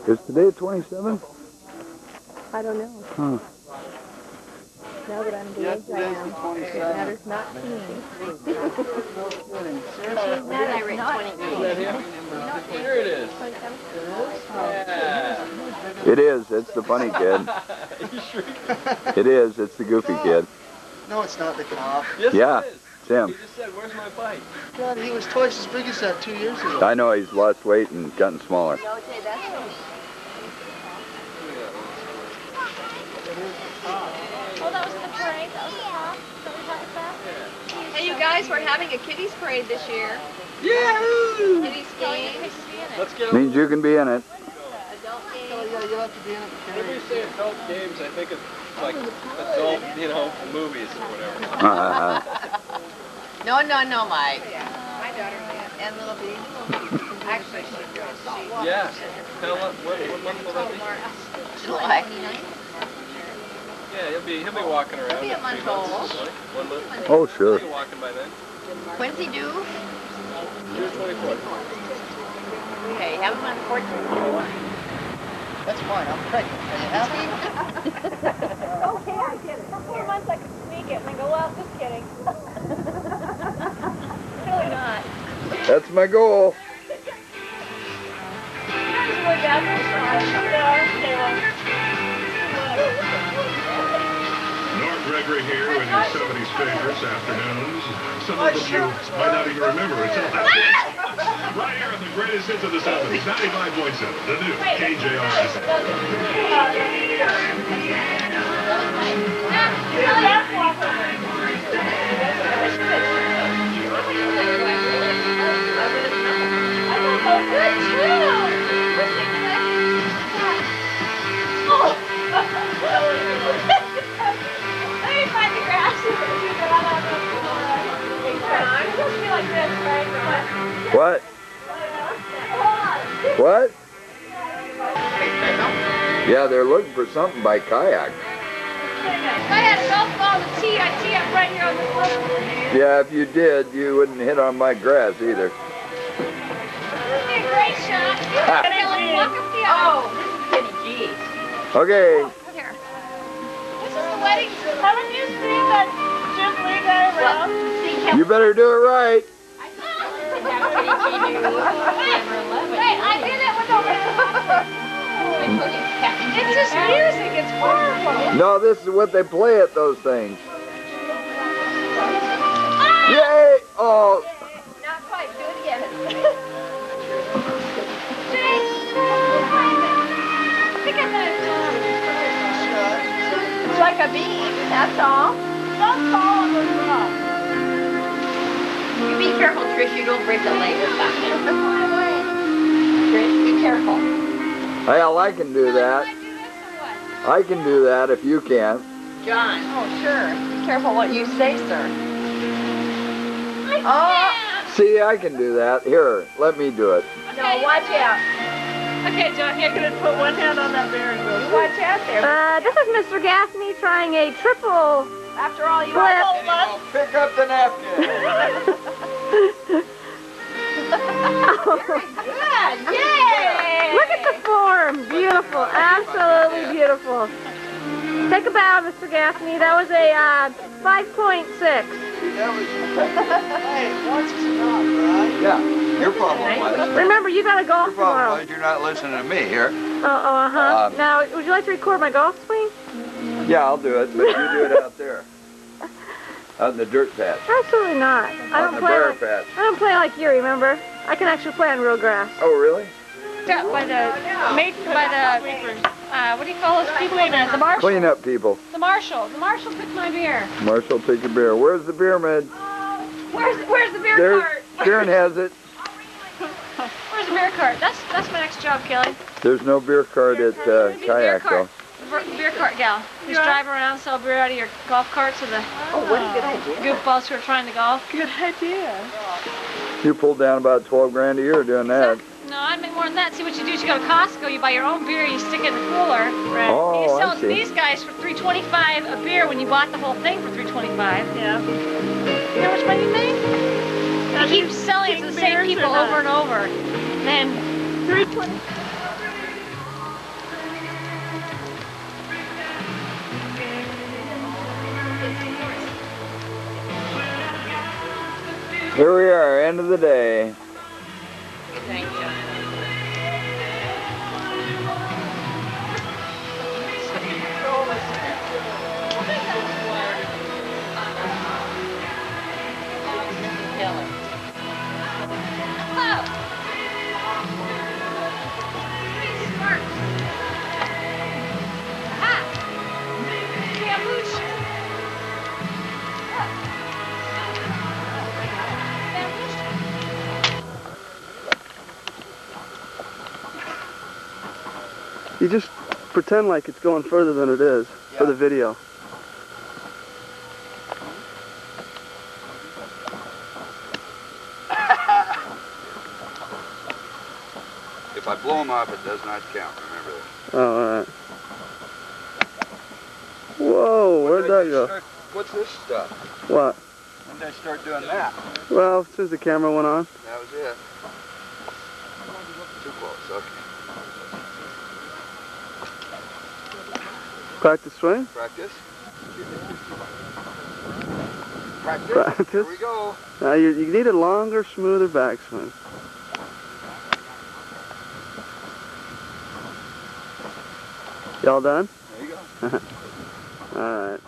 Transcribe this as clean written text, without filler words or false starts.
Is today 27th? I don't know. Huh. Now that I'm the age I am, it matters not to me. That I read 28. Here it is. Yeah. It is. It's the funny kid. It is. It's the goofy kid. No, it's not the cop. Yes, Yeah, it is. it's him. He just said, "Where's my bike?" God, he was twice as big as that 2 years ago. I know he's lost weight and gotten smaller. Okay, that's Oh, that was the parade? That was the top? That was that fast? Hey, you guys, we're having a kiddies parade this year. Yahoo! Kiddies games, Let's get Means you can be in it. adult Oh, games. yeah, you'll have to be in it. When we say adult games, I think it's like adult, movies or whatever. No, Mike. My daughter and little B. Actually, Yeah. What month will that be? July. Yeah, he'll be walking around. He'll be a in 3 month months, old. like, 1 month. Oh, sure. He'll be walking by then. When's he due? June 24th. Okay, have him on the 14th. That's fine, I'm pregnant. Are you happy? Okay, I get it. For 4 months I could sneak it and then go, well, just kidding. Really not. That's my goal. Norm Gregory here with your 70s favorites afternoons. Some of them you might not even remember until afterwards. Right here on the greatest hits of the 70s, 95.7, the new KJRS. What? What? Yeah, they're looking for something by kayak. I had a golf ball to tee. I tee up right here on this level. Yeah, if you did, you wouldn't hit on my grass either. This would be a great shot. Oh, this is Kenny G. Okay. Here. This is the wedding. Haven't you seen that Jim Lee guy around? You better do it right. Wait, I did it with the It's just music. It's horrible. No, this is what they play at those things. Yay! Oh. Not quite. Do it again. It's like a beam, that's all. Don't fall on the rock. You be careful, Trish, you don't break the leg or something. Trish, be careful. Well, I can do that. I can do that if you can't. John. Oh, sure. Be careful what you say, sir. See, I can do that. Here, let me do it. No, watch out. Okay, John, you're going to put one hand on that bear and go. Watch out there. This is Mr. Gaffney trying a triple After all, you flip. all love. Pick up the napkin. Good. Yay! Look at the form. Beautiful. Absolutely beautiful. Take a bow, Mr. Gaffney. That was a 5.6. Hey, once is enough, right? Yeah, your problem was. Remember, you got to golf Your problem tomorrow. was you're not listening to me here. Uh-huh. Now, would you like to record my golf swing? Yeah, I'll do it, but you do it out there. Out in the dirt patch. Absolutely not. Out in the bare patch. I don't play like you, remember? I can actually play on real grass. Oh, really? By the what do you call those people? The marshal. Clean up, people. The marshal. The marshal took my beer. Marshall, take your beer. Where's the beer, man? Where's the beer There, cart? Sharon has it. Where's the beer cart? That's my next job, Kelly. There's no beer cart at Kayak, though. The beer cart gal. Just drive around, sell beer out of your golf carts to the What a good idea. goofballs who are trying to golf. Good idea. You pulled down about 12 grand a year doing that. No, I'd make more than that. See what you do is you go to Costco, you buy your own beer, you stick it in the cooler. Right. Oh, You sell I it to see. these guys for $3.25 a beer when you bought the whole thing for $3.25. Yeah. You know how much money you make? He keeps selling it to the same people over and over. And then Here we are, end of the day. Thank you. You just pretend like it's going further than it is for the video. If I blow them off, it does not count. Remember that. Oh, alright. Whoa, where'd that go? What's this stuff? What? When did I start doing that? Well, as soon as the camera went on. That was it. Too close, okay. Practice swing? Practice. Practice. Practice. Here we go. Now you need a longer, smoother backswing. Y'all done? There you go. Alright.